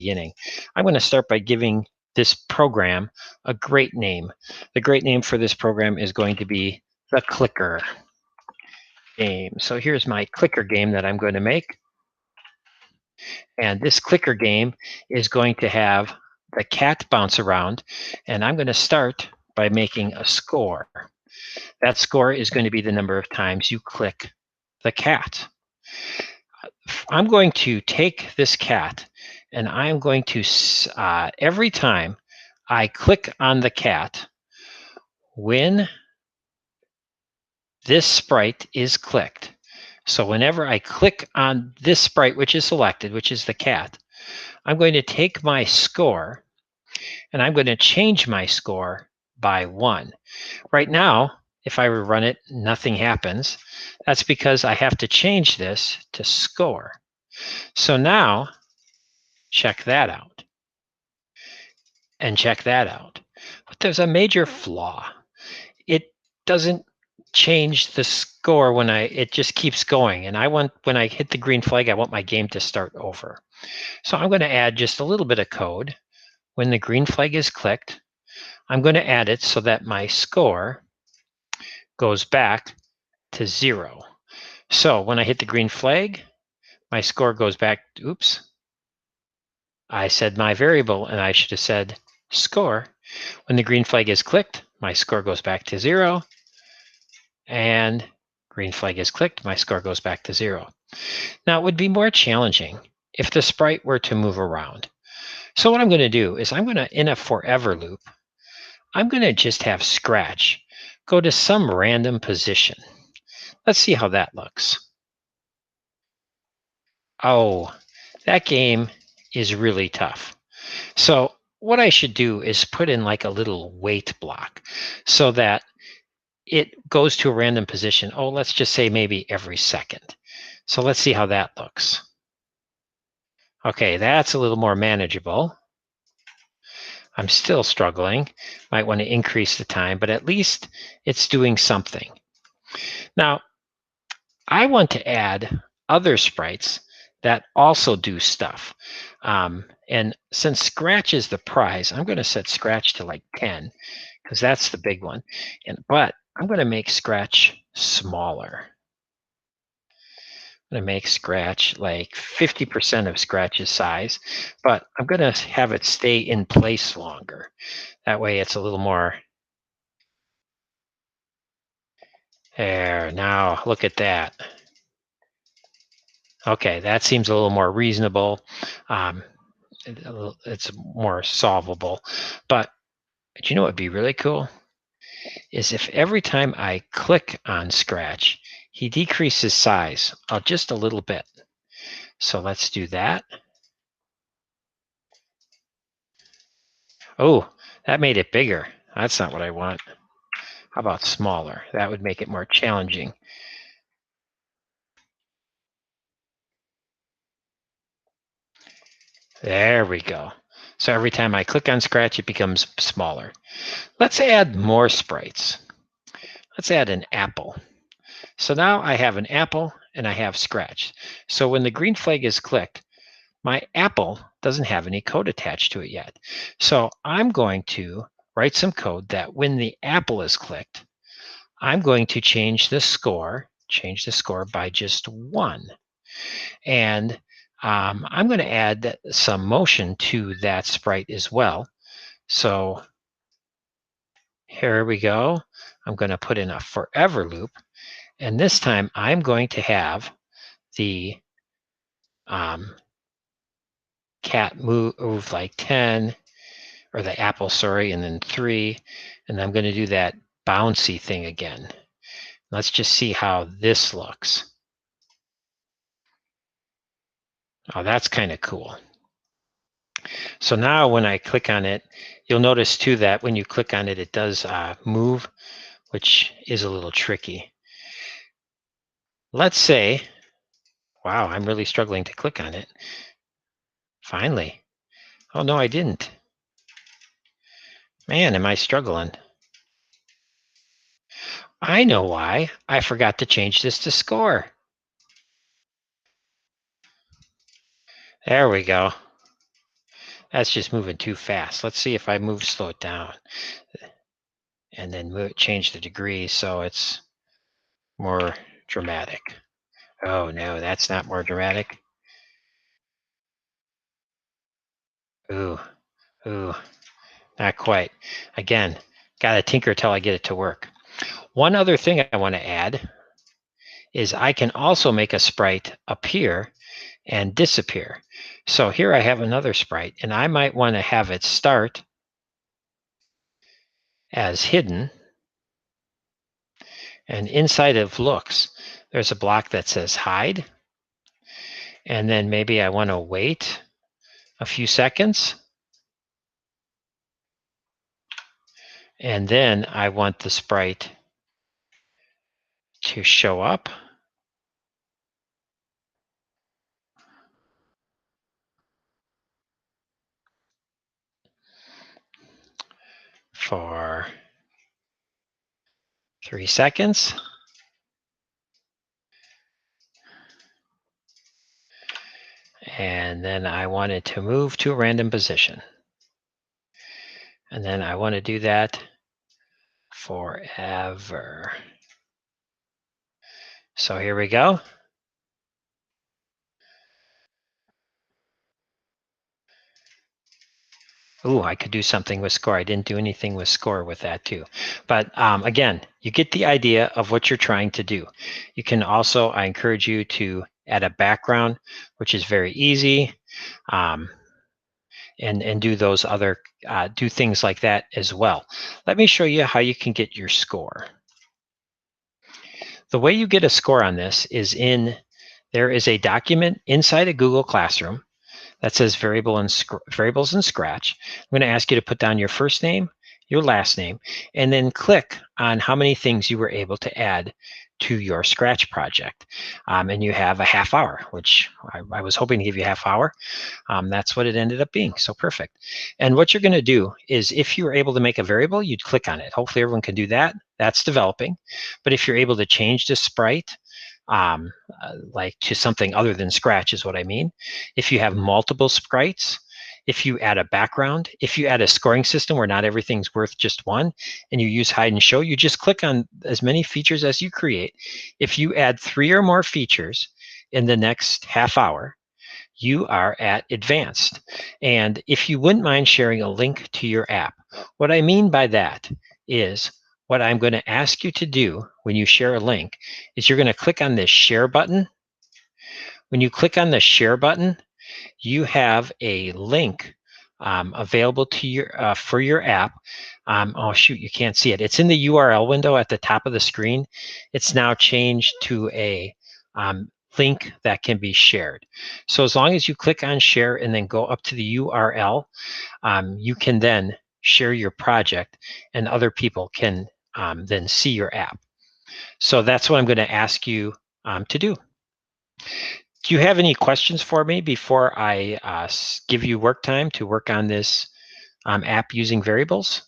beginning. I'm going to start by giving this program a great name. The great name for this program is going to be the clicker game. So here's my clicker game that I'm going to make. And this clicker game is going to have the cat bounce around. And I'm going to start by making a score. That score is going to be the number of times you click the cat. I'm going to take this cat and I'm going to, every time I click on the cat, when this sprite is clicked, so whenever I click on this sprite, which is selected, which is the cat, I'm going to take my score and I'm going to change my score by 1. Right now, if I run it, nothing happens. That's because I have to change this to score. So now, check that out. And check that out. But there's a major flaw. It doesn't change the score when it just keeps going. And when I hit the green flag, I want my game to start over. So I'm going to add just a little bit of code. When the green flag is clicked, I'm going to add it so that my score goes back to 0. So when I hit the green flag, my score goes back, oops. I said my variable and I should have said score. When the green flag is clicked, my score goes back to 0. And green flag is clicked, my score goes back to 0. Now it would be more challenging if the sprite were to move around. So what I'm going to do is I'm going to, in a forever loop, I'm going to just have Scratch go to some random position. Let's see how that looks. Oh, that game is really tough. So what I should do is put in like a little wait block so that it goes to a random position. Oh, let's just say maybe every second. So let's see how that looks. Okay, that's a little more manageable. I'm still struggling. Might want to increase the time, but at least it's doing something. Now, I want to add other sprites that also do stuff. And since Scratch is the prize, I'm going to set Scratch to like 10 because that's the big one. But I'm going to make Scratch smaller. I'm going to make Scratch like 50% of Scratch's size, but I'm going to have it stay in place longer. That way it's a little more. There, now look at that. Okay, that seems a little more reasonable. It's more solvable. But you know what would be really cool? Is if every time I click on Scratch, he decreases size just a little bit. So let's do that. Oh, that made it bigger. That's not what I want. How about smaller? That would make it more challenging. There we go. So every time I click on Scratch, it becomes smaller. Let's add more sprites. Let's add an apple. So now I have an apple and I have Scratch. So when the green flag is clicked, my apple doesn't have any code attached to it yet. So I'm going to write some code that when the apple is clicked, I'm going to change the score by just 1. And I'm going to add some motion to that sprite as well. So here we go. I'm going to put in a forever loop. And this time I'm going to have the cat move like 10, or the apple, sorry, and then 3. And I'm going to do that bouncy thing again. Let's just see how this looks. Oh, that's kind of cool. So now when I click on it, you'll notice too that when you click on it, it does move, which is a little tricky. Let's say, wow, I'm really struggling to click on it. Finally. Oh, no, I didn't. Man, am I struggling. I know why. I forgot to change this to score. There we go. That's just moving too fast. Let's see if I slow it down, and then change the degree so it's more dramatic. Oh no, that's not more dramatic. Ooh, ooh, not quite. Again, gotta tinker till I get it to work. One other thing I want to add is I can also make a sprite appear and disappear. So here I have another sprite, and I might want to have it start as hidden, and inside of looks, there's a block that says hide, and then maybe I want to wait a few seconds, and then I want the sprite to show up. For 3 seconds. And then I want it to move to a random position. And then I want to do that forever. So here we go. Ooh, I could do something with score. I didn't do anything with score with that too. But again, you get the idea of what you're trying to do. You can also, I encourage you to add a background, which is very easy, and do those other, do things like that as well. Let me show you how you can get your score. The way you get a score on this is there is a document inside of Google Classroom that says variables in Scratch. I'm going to ask you to put down your first name, your last name, and then click on how many things you were able to add to your Scratch project. And you have a half hour, which I was hoping to give you a half hour. That's what it ended up being, so perfect. And what you're going to do is if you were able to make a variable, you'd click on it. Hopefully everyone can do that. That's developing. But if you're able to change the sprite, like to something other than Scratch is what I mean. If you have multiple sprites, if you add a background, if you add a scoring system where not everything's worth just one, and you use hide and show, you just click on as many features as you create. If you add 3 or more features in the next half hour, you are at advanced. And if you wouldn't mind sharing a link to your app, what I mean by that is what I'm going to ask you to do when you share a link is you're going to click on this share button. When you click on the share button, you have a link available to your for your app. Oh shoot, you can't see it. It's in the URL window at the top of the screen. It's now changed to a link that can be shared. So as long as you click on share and then go up to the URL, you can then share your project and other people can then see your app. So that's what I'm going to ask you to do. Do you have any questions for me before I give you work time to work on this app using variables?